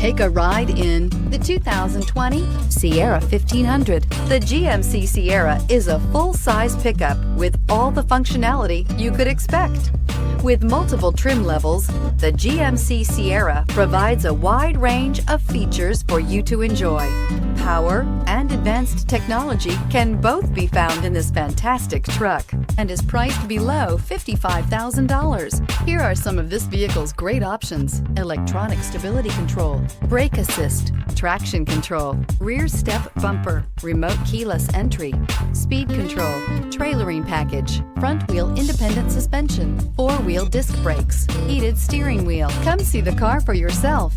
Take a ride in the 2020 Sierra 1500. The GMC Sierra is a full-size pickup with all the functionality you could expect. With multiple trim levels, the GMC Sierra provides a wide range of features for you to enjoy. Power and advanced technology can both be found in this fantastic truck and is priced below $55,000. Here are some of this vehicle's great options: electronic stability control, brake assist, traction control, rear step bumper, remote keyless entry, speed control, trailering package, front wheel independent suspension, four-wheel disc brakes, heated steering wheel. Come see the car for yourself.